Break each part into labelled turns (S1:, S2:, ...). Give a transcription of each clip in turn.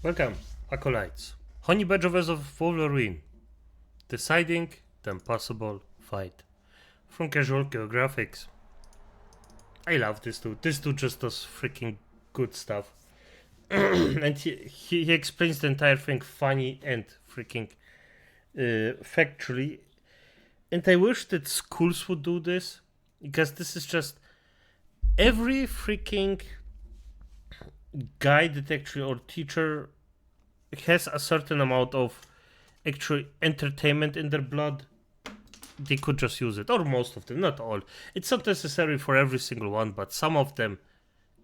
S1: Welcome, Acolytes. Honey Badger vs Wolverine. Deciding the impossible fight. From Casual Graphics. I love this dude. This dude just does freaking good stuff. And he explains the entire thing funny and freaking factually. And I wish that schools would do this, because this is just every freaking guy that actually, or teacher, has a certain amount of actual entertainment in their blood. They could just use it, or most of them, not all. It's not necessary for every single one, but some of them,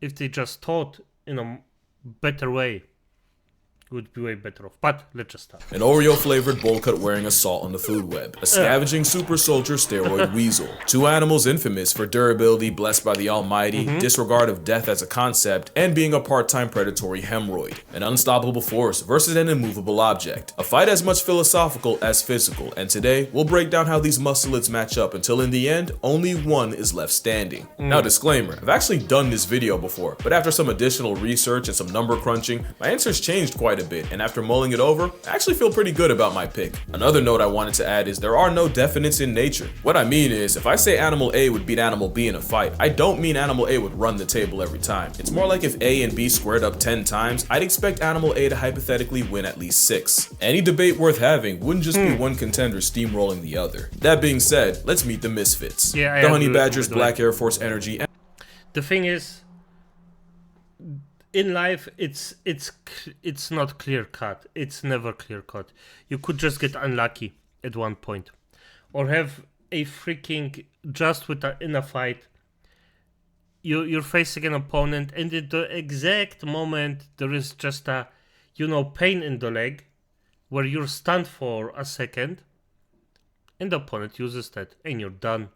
S1: if they just taught in a better way, would be way better off. But let's just start.
S2: An Oreo-flavored bowl cut wearing assault on the food web. A scavenging super soldier steroid weasel. Two animals infamous for durability, blessed by the almighty, disregard of death as a concept, and being a part-time predatory hemorrhoid. An unstoppable force versus an immovable object. A fight as much philosophical as physical, and today, we'll break down how these musclets match up until in the end, only one is left standing. Now disclaimer, I've actually done this video before, but after some additional research and some number crunching, my answers changed quite a bit, and after mulling it over, I actually feel pretty good about my pick. Another note I wanted to add is there are no definites in nature. What I mean is, if I say animal A would beat animal B in a fight, I don't mean animal A would run the table every time. It's more like if A and B squared up 10 times, I'd expect animal A to hypothetically win at least 6. Any debate worth having wouldn't just be one contender steamrolling the other. That being said, let's meet the misfits.
S1: Yeah,
S2: the Honey Badger's Black Air Force energy.
S1: The thing is, in life, it's not clear cut. It's never clear cut. You could just get unlucky at one point, or have a freaking in a fight. You're facing an opponent, and at the exact moment there is just a pain in the leg, where you're stunned for a second, and the opponent uses that, and you're done.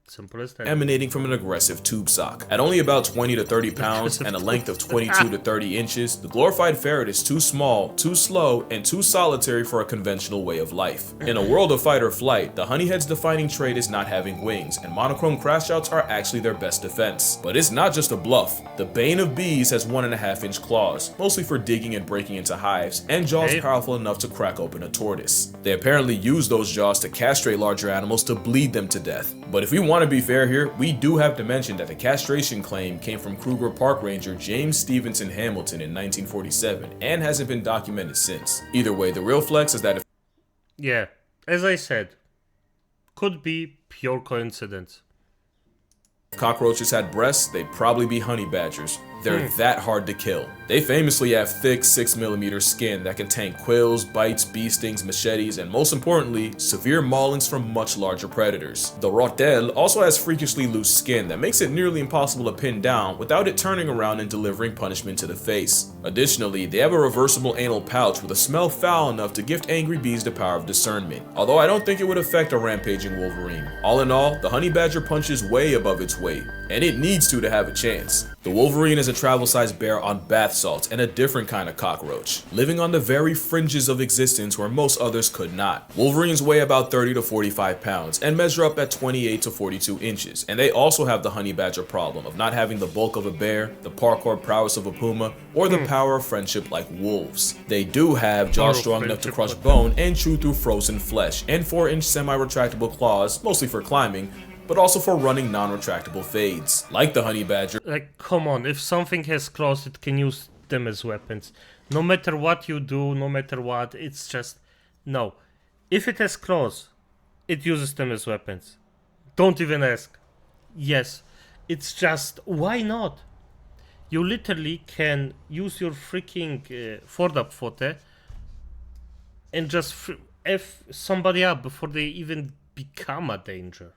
S1: Simple as that.
S2: Emanating from an aggressive tube sock. At only about 20 to 30 pounds and a length of 22 to 30 inches, the glorified ferret is too small, too slow, and too solitary for a conventional way of life. In a world of fight or flight, the honeyhead's defining trait is not having wings, and monochrome crash outs are actually their best defense. But it's not just a bluff. The bane of bees has 1.5-inch claws, mostly for digging and breaking into hives, and jaws powerful enough to crack open a tortoise. They apparently use those jaws to castrate larger animals to bleed them to death. But if we want to be fair here, we do have to mention that the castration claim came from Kruger Park Ranger James Stevenson Hamilton in 1947 and hasn't been documented since. Either way, the real flex is that if
S1: yeah, as I said, could be pure coincidence.
S2: cockroaches had breasts, they'd probably be honey badgers. They're that hard to kill. They famously have thick 6mm skin that can tank quills, bites, bee stings, machetes, and most importantly, severe maulings from much larger predators. The rotel also has freakishly loose skin that makes it nearly impossible to pin down without it turning around and delivering punishment to the face. Additionally, they have a reversible anal pouch with a smell foul enough to gift angry bees the power of discernment, although I don't think it would affect a rampaging Wolverine. All in all, the honey badger punches way above its weight, and it needs to have a chance. The Wolverine is a travel-sized bear on bath salts and a different kind of cockroach, living on the very fringes of existence where most others could not. Wolverines weigh about 30 to 45 pounds and measure up at 28 to 42 inches, and they also have the honey badger problem of not having the bulk of a bear, the parkour prowess of a puma, or the power of friendship like wolves. They do have jaws strong enough to crush bone and chew through frozen flesh, and 4-inch semi-retractable claws, mostly for climbing, but also for running non-retractable fades. Like the honey badger,
S1: Like, come on, if something has claws, it can use them as weapons. No matter what you do, no matter what, it's just, no. If it has claws, it uses them as weapons. Don't even ask. Yes, it's just, why not? You literally can use your freaking Vorderpfote and just F somebody up before they even become a danger.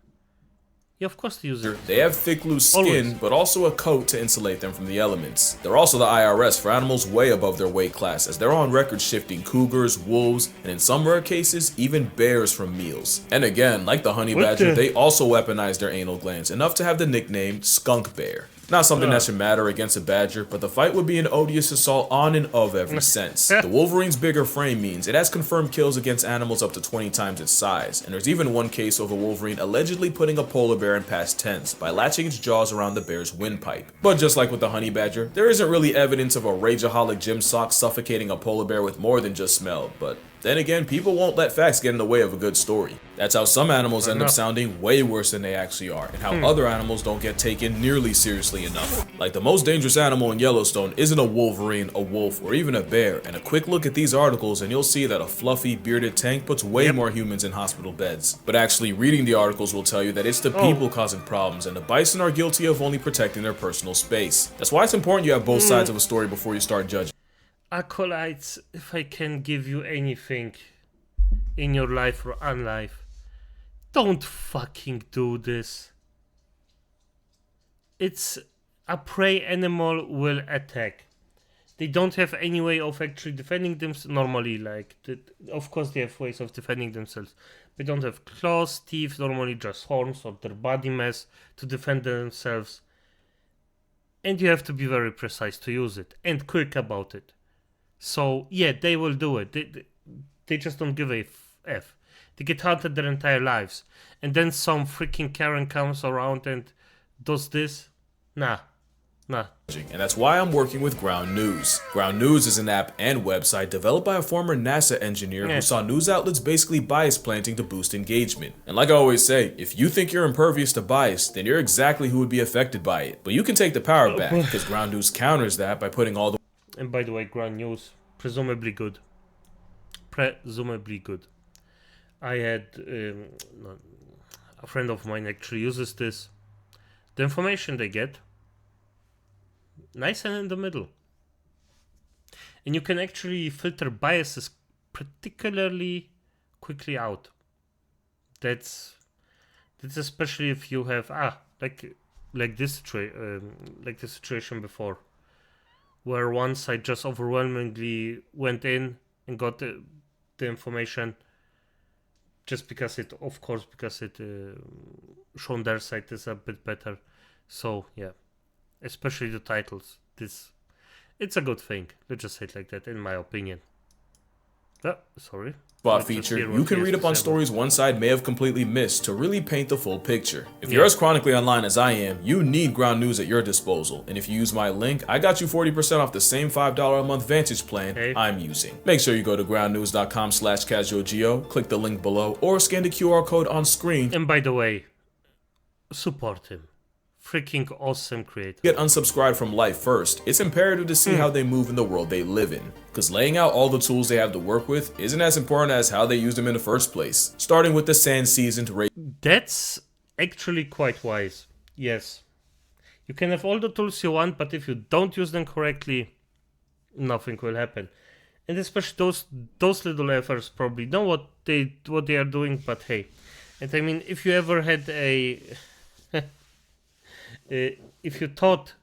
S1: Yeah, of course they use it.
S2: they have thick loose skin,
S1: Always.
S2: but also a coat to insulate them from the elements. They're also the IRS for animals way above their weight class, as they're on record shifting cougars, wolves, and in some rare cases, even bears from meals. And again, like the honey badger, they also weaponize their anal glands, enough to have the nickname skunk bear. Not something that should matter against a badger, but the fight would be an odious assault on and of every sense. The Wolverine's bigger frame means it has confirmed kills against animals up to 20 times its size, and there's even one case of a Wolverine allegedly putting a polar bear in past tense by latching its jaws around the bear's windpipe. But just like with the honey badger, there isn't really evidence of a rageaholic gym sock suffocating a polar bear with more than just smell, but then again, people won't let facts get in the way of a good story. That's how some animals end up sounding way worse than they actually are, and how other animals don't get taken nearly seriously enough. Like the most dangerous animal in Yellowstone isn't a wolverine, a wolf, or even a bear, and a quick look at these articles and you'll see that a fluffy, bearded tank puts way more humans in hospital beds. But actually reading the articles will tell you that it's the people causing problems, and the bison are guilty of only protecting their personal space. That's why it's important you have both sides of a story before you start judging.
S1: Acolytes, if I can give you anything in your life or unlife, don't fucking do this. It's a prey animal will attack. They don't have any way of actually defending themselves normally. Of course they have ways of defending themselves. They don't have claws, teeth, normally just horns or their body mass to defend themselves. And you have to be very precise to use it and quick about it. So, yeah, they will do it. They just don't give a F. They get hunted their entire lives. And then some freaking Karen comes around and does this. Nah.
S2: And that's why I'm working with Ground News. Ground News is an app and website developed by a former NASA engineer who saw news outlets basically bias planting to boost engagement. And like I always say, if you think you're impervious to bias, then you're exactly who would be affected by it. But you can take the power back, because Ground News counters that by putting all the...
S1: And by the way, Ground News, presumably good. Presumably good. I had a friend of mine actually uses this. The information they get, nice and in the middle. And you can actually filter biases particularly quickly out. That's especially if you have like this situation before, where once I just overwhelmingly went in and got the information just because it shown their site is a bit better. So yeah, especially the titles. It's a good thing. Let's just say it like that, in my opinion. Sorry.
S2: Spot feature, you can read up on stories one side may have completely missed to really paint the full picture. If you're as chronically online as I am, you need Ground News at your disposal. And if you use my link, I got you 40% off the same $5 a month Vantage plan I'm using. Make sure you go to groundnews.com/casualgeo, click the link below, or scan the QR code on screen.
S1: And by the way, support him. Freaking awesome creator.
S2: Get unsubscribed from life first. It's imperative to see how they move in the world they live in, because laying out all the tools they have to work with isn't as important as how they use them in the first place, starting with the sand seasoned rage.
S1: That's actually quite wise. Yes, you can have all the tools you want, but if you don't use them correctly, nothing will happen. And especially those little efforts probably know what they are doing. But hey, and I mean, if you ever had a if you taught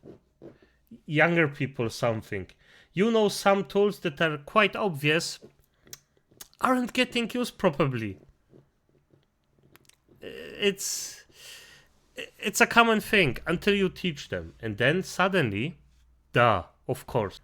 S1: younger people something, you know some tools that are quite obvious aren't getting used properly. It's a common thing until you teach them, and then suddenly, of course.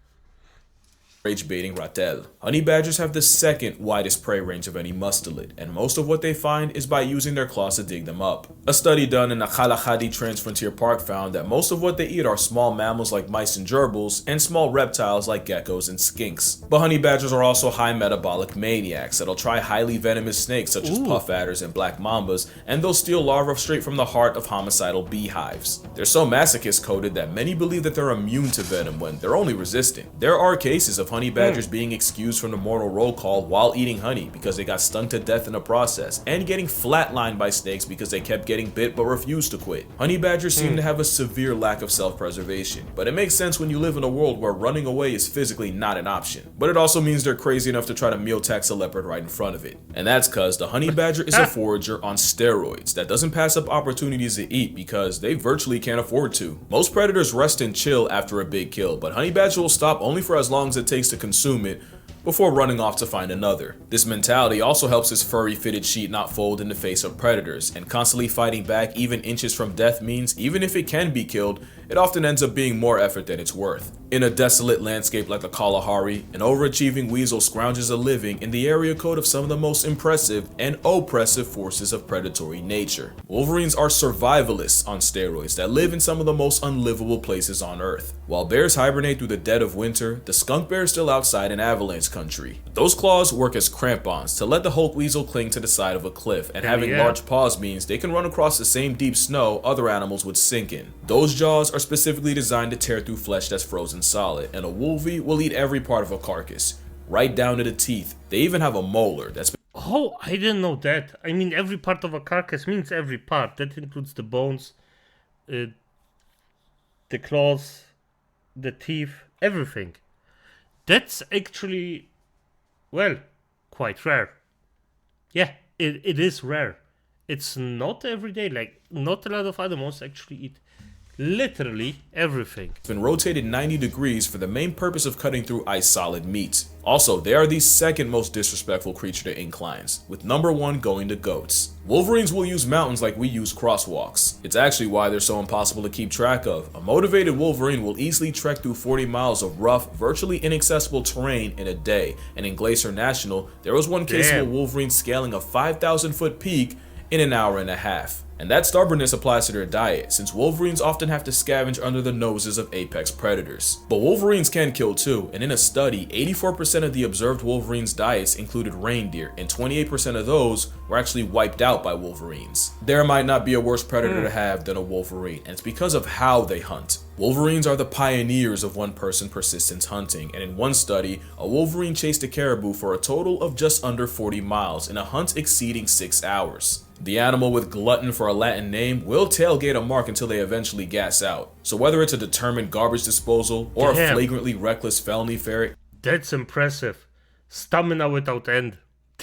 S2: Rage baiting ratel. Honey badgers have the second widest prey range of any mustelid, and most of what they find is by using their claws to dig them up. A study done in the Khalahadi Transfrontier Park found that most of what they eat are small mammals like mice and gerbils, and small reptiles like geckos and skinks. But honey badgers are also high metabolic maniacs that'll try highly venomous snakes such as puff adders and black mambas, and they'll steal larvae straight from the heart of homicidal beehives. They're so masochist coded that many believe that they're immune to venom when they're only resistant. There are cases of honey badgers being excused from the mortal roll call while eating honey because they got stung to death in the process, and getting flatlined by snakes because they kept getting bit but refused to quit. Honey badgers seem to have a severe lack of self-preservation, but it makes sense when you live in a world where running away is physically not an option. But it also means they're crazy enough to try to meal tax a leopard right in front of it. And that's cause the honey badger is a forager on steroids that doesn't pass up opportunities to eat because they virtually can't afford to. Most predators rest and chill after a big kill, but honey badger will stop only for as long as it takes to consume it, before running off to find another. This mentality also helps his furry fitted sheet not fold in the face of predators, and constantly fighting back even inches from death means even if it can be killed, it often ends up being more effort than it's worth. In a desolate landscape like the Kalahari, an overachieving weasel scrounges a living in the area code of some of the most impressive and oppressive forces of predatory nature. Wolverines are survivalists on steroids that live in some of the most unlivable places on Earth. While bears hibernate through the dead of winter, the skunk bear is still outside in avalanche country. Those claws work as crampons to let the Hulk weasel cling to the side of a cliff, and having large paws means they can run across the same deep snow other animals would sink in. Those jaws are specifically designed to tear through flesh that's frozen solid, and a wolvie will eat every part of a carcass, right down to the teeth. They even have a molar that's
S1: Oh, I didn't know that. I mean, every part of a carcass means every part. That includes the bones, the claws, the teeth, everything. That's actually, well, quite rare. Yeah, it is rare. It's not every day. Like, not a lot of animals actually eat literally everything.
S2: been rotated 90 degrees for the main purpose of cutting through ice solid meats. Also, they are the second most disrespectful creature to inclines, with number 1 going to goats. Wolverines will use mountains like we use crosswalks. It's actually why they're so impossible to keep track of. A motivated Wolverine will easily trek through 40 miles of rough, virtually inaccessible terrain in a day, and in Glacier National, there was one case of a Wolverine scaling a 5,000-foot peak in an hour and a half. And that stubbornness applies to their diet, since Wolverines often have to scavenge under the noses of apex predators. But Wolverines can kill too, and in a study, 84% of the observed Wolverines' diets included reindeer, and 28% of those were actually wiped out by Wolverines. There might not be a worse predator to have than a Wolverine, and it's because of how they hunt. Wolverines are the pioneers of one-person persistence hunting, and in one study, a Wolverine chased a caribou for a total of just under 40 miles in a hunt exceeding 6 hours. The animal, with glutton for a Latin name, will tailgate a mark until they eventually gas out. So whether it's a determined garbage disposal or a flagrantly reckless felony ferret,
S1: that's impressive. Stamina without end.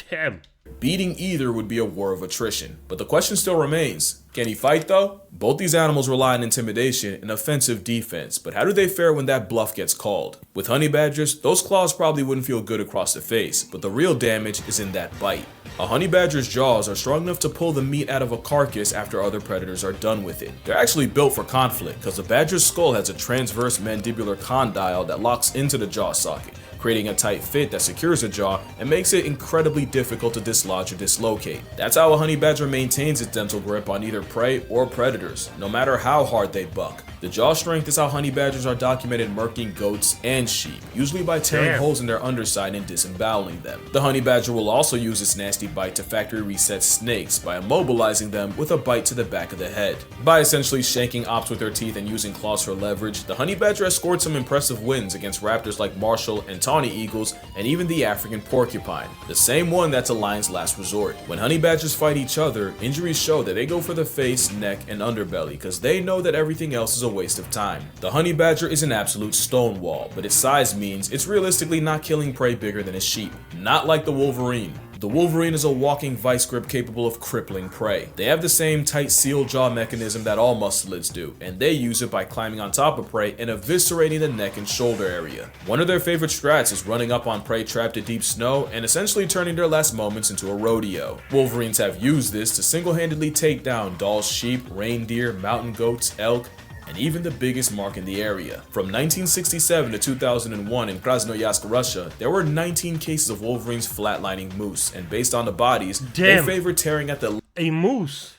S1: Damn.
S2: Beating either would be a war of attrition. But the question still remains, can he fight though? Both these animals rely on intimidation and offensive defense, but how do they fare when that bluff gets called? With honey badgers, those claws probably wouldn't feel good across the face, but the real damage is in that bite. A honey badger's jaws are strong enough to pull the meat out of a carcass after other predators are done with it. They're actually built for conflict, because the badger's skull has a transverse mandibular condyle that locks into the jaw socket, creating a tight fit that secures the jaw and makes it incredibly difficult to dislodge or dislocate. That's how a honey badger maintains its dental grip on either prey or predators, no matter how hard they buck. The jaw strength is how honey badgers are documented murking goats and sheep, usually by tearing holes in their underside and disemboweling them. The honey badger will also use its nasty bite to factory reset snakes by immobilizing them with a bite to the back of the head. By essentially shanking ops with their teeth and using claws for leverage, the honey badger has scored some impressive wins against raptors like Marshall and tawny eagles, and even the African porcupine, the same one that's a lion's last resort. When honey badgers fight each other, injuries show that they go for the face, neck, and underbelly because they know that everything else is a waste of time. The honey badger is an absolute stonewall, but its size means it's realistically not killing prey bigger than a sheep, not like the Wolverine. The Wolverine is a walking vice grip capable of crippling prey. They have the same tight seal jaw mechanism that all mustelids do, and they use it by climbing on top of prey and eviscerating the neck and shoulder area. One of their favorite strats is running up on prey trapped in deep snow and essentially turning their last moments into a rodeo. Wolverines have used this to single-handedly take down Dahl's sheep, reindeer, mountain goats, elk, and even the biggest mark in the area. From 1967 to 2001 in Krasnoyarsk, Russia, there were 19 cases of Wolverines flatlining moose, and based on the bodies, they favored tearing at the
S1: a moose.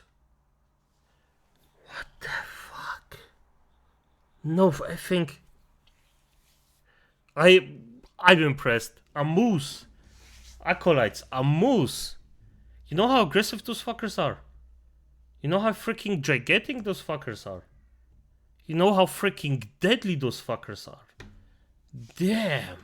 S1: What the fuck? No, I think I'm impressed. A moose. Acolytes, a moose. You know how aggressive those fuckers are? You know how freaking gigantic those fuckers are? You know how freaking deadly those fuckers are? Damn.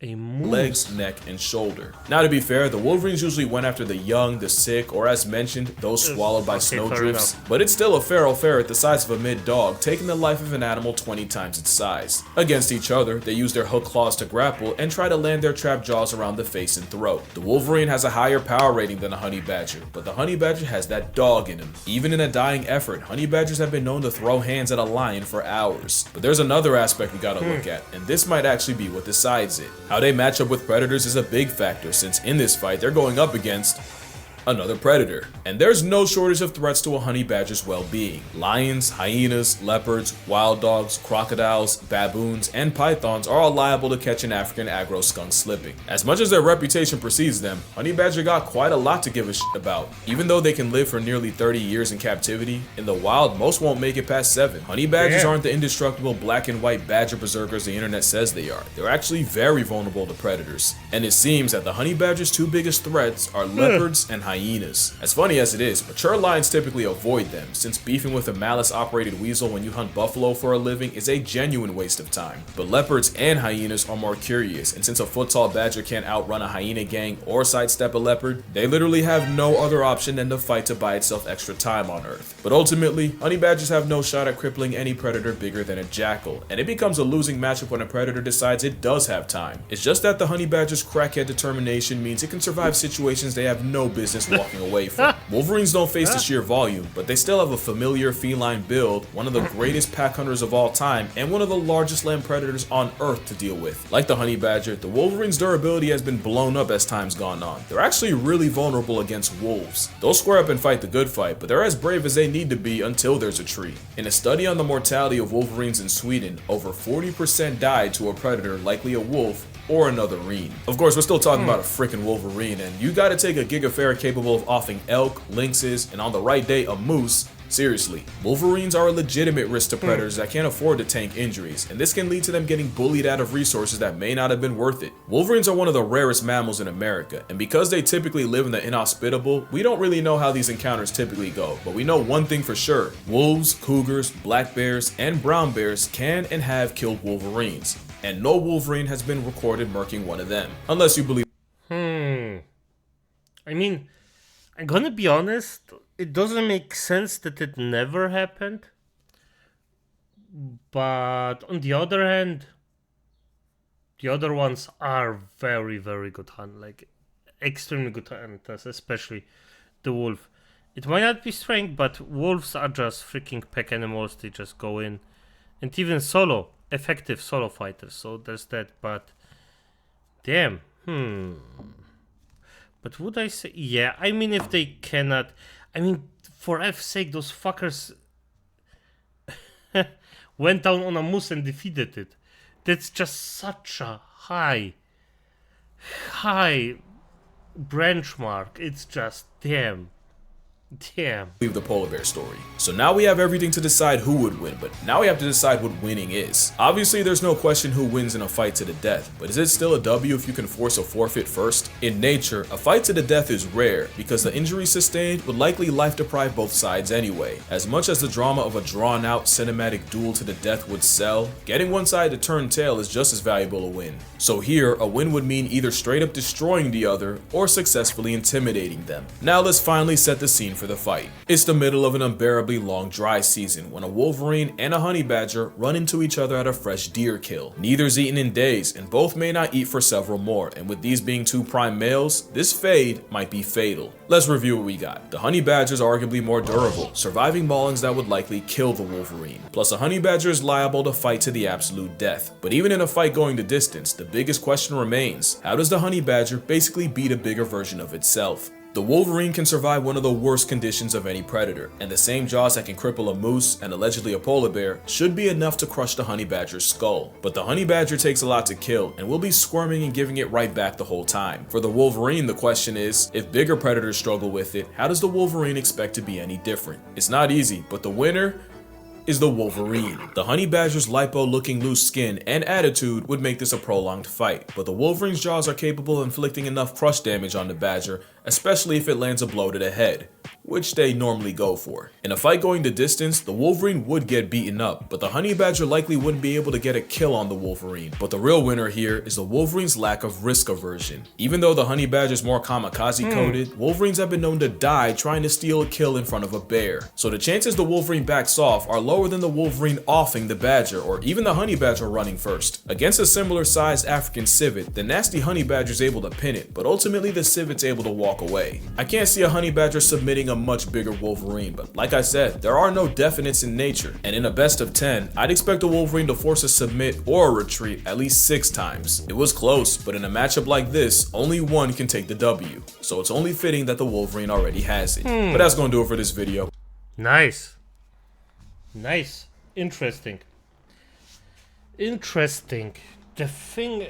S1: A moose.
S2: Legs, neck, and shoulder. Now, to be fair, the Wolverines usually went after the young, the sick, or as mentioned, those swallowed by snowdrifts, but it's still a feral ferret the size of a mid-dog, taking the life of an animal 20 times its size. Against each other, they use their hook claws to grapple and try to land their trapped jaws around the face and throat. The Wolverine has a higher power rating than a honey badger, but the honey badger has that dog in him. Even in a dying effort, honey badgers have been known to throw hands at a lion for hours. But there's another aspect we gotta look at, and this might actually be what decides it. How they match up with predators is a big factor, since in this fight they're going up against another predator. And there's no shortage of threats to a honey badger's well-being. Lions, hyenas, leopards, wild dogs, crocodiles, baboons, and pythons are all liable to catch an African aggro skunk slipping. As much as their reputation precedes them, honey badger got quite a lot to give a shit about. Even though they can live for nearly 30 years in captivity, in the wild most won't make it past 7. Honey badgers aren't the indestructible black and white badger berserkers the internet says they are. They're actually very vulnerable to predators. And it seems that the honey badger's 2 biggest threats are leopards and hyenas. As funny as it is, mature lions typically avoid them, since beefing with a malice-operated weasel when you hunt buffalo for a living is a genuine waste of time. But leopards and hyenas are more curious, and since a foot-tall badger can't outrun a hyena gang or sidestep a leopard, they literally have no other option than to fight to buy itself extra time on Earth. But ultimately, honey badgers have no shot at crippling any predator bigger than a jackal, and it becomes a losing matchup when a predator decides it does have time. It's just that the honey badger's crackhead determination means it can survive situations they have no business walking away from. Wolverines don't face the sheer volume, but they still have a familiar feline build, one of the greatest pack hunters of all time, and one of the largest land predators on Earth to deal with. Like the honey badger, the Wolverine's durability has been blown up as time's gone on. They're actually really vulnerable against wolves. They'll square up and fight the good fight, but they're as brave as they need to be until there's a tree. In a study on the mortality of Wolverines in Sweden, over 40% died to a predator, likely a wolf, or another reen. Of course, we're still talking about a freaking Wolverine, and you gotta take a gigaferret capable of offing elk, lynxes, and on the right day, a moose. Seriously, Wolverines are a legitimate risk to predators that can't afford to tank injuries, and this can lead to them getting bullied out of resources that may not have been worth it. Wolverines are one of the rarest mammals in America, and because they typically live in the inhospitable, we don't really know how these encounters typically go, but we know one thing for sure: wolves, cougars, black bears, and brown bears can and have killed Wolverines, and no Wolverine has been recorded murking one of them, unless you believe.
S1: I mean, I'm gonna be honest, it doesn't make sense that it never happened. But on the other hand, the other ones are very, very good hunters, like extremely good hunters, especially the wolf. It might not be strength, but wolves are just freaking pack animals. They just go in, and even effective solo fighters. So there's that. But damn, But would I say, yeah? I mean, if they cannot, I mean, for F's sake, those fuckers went down on a moose and defeated it. That's just such a high branch mark. It's just damn.
S2: Leave the polar bear story. So now we have everything to decide who would win, but now we have to decide what winning is. Obviously, there's no question who wins in a fight to the death, but is it still a W if you can force a forfeit first? In nature, a fight to the death is rare because the injury sustained would likely life deprive both sides anyway. As much as the drama of a drawn out cinematic duel to the death would sell, getting one side to turn tail is just as valuable a win. So here, a win would mean either straight up destroying the other or successfully intimidating them. Now let's finally set the scene for the fight. It's the middle of an unbearably long dry season when a Wolverine and a honey badger run into each other at a fresh deer kill. Neither's eaten in days, and both may not eat for several more, and with these being 2 prime males, this fade might be fatal. Let's review what we got. The honey badger is arguably more durable, surviving maulings that would likely kill the Wolverine. Plus, a honey badger is liable to fight to the absolute death. But even in a fight going the distance, the biggest question remains: how does the honey badger basically beat a bigger version of itself? The Wolverine can survive one of the worst conditions of any predator, and the same jaws that can cripple a moose and allegedly a polar bear should be enough to crush the honey badger's skull. But the honey badger takes a lot to kill and will be squirming and giving it right back the whole time. For the Wolverine, the question is, if bigger predators struggle with it, how does the Wolverine expect to be any different? It's not easy, but the winner is the Wolverine. The honey badger's lipo-looking loose skin and attitude would make this a prolonged fight, but the Wolverine's jaws are capable of inflicting enough crush damage on the badger, especially if it lands a blow to the head, which they normally go for. In a fight going the distance, the Wolverine would get beaten up, but the honey badger likely wouldn't be able to get a kill on the Wolverine. But the real winner here is the Wolverine's lack of risk aversion. Even though the honey badger is more kamikaze coded, Wolverines have been known to die trying to steal a kill in front of a bear. So the chances the Wolverine backs off are lower than the Wolverine offing the badger, or even the honey badger running first. Against a similar sized African civet, the nasty honey badger is able to pin it, but ultimately the civet's able to walk away. I can't see a honey badger submitting hitting a much bigger Wolverine, but like I said, there are no definites in nature, and in a best of 10, I'd expect a Wolverine to force a submit or a retreat at least 6 times. It was close, but in a matchup like this, only one can take the W, so it's only fitting that the Wolverine already has it. But that's gonna do it for this video.
S1: Nice. Nice. Interesting. Interesting. The thing...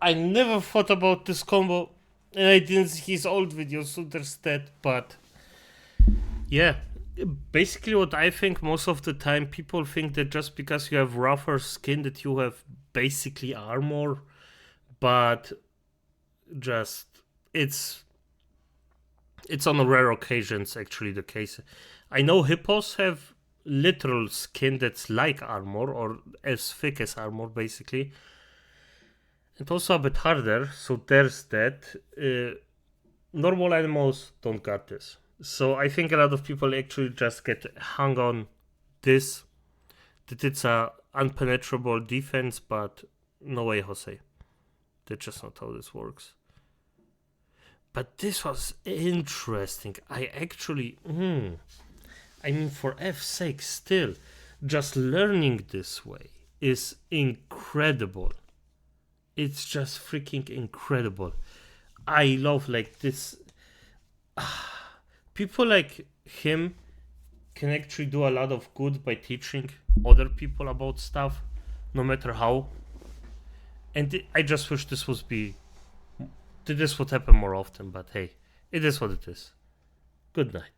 S1: I never thought about this combo, and I didn't see his old videos, so there's that, but... Yeah. Basically what I think most of the time, people think that just because you have rougher skin that you have basically armor, but just... It's on rare occasions actually the case. I know hippos have literal skin that's like armor, or as thick as armor basically. And also a bit harder, so there's that. Normal animals don't got this. So I think a lot of people actually just get hung on this, that it's a unpenetrable defense, but no way, Jose. That's just not how this works. But this was interesting. I actually, I mean, for F's sake, still, just learning this way is incredible. It's just freaking incredible. I love like this. People like him can actually do a lot of good by teaching other people about stuff, no matter how. And I just wish this would happen more often, but hey, it is what it is. Good night.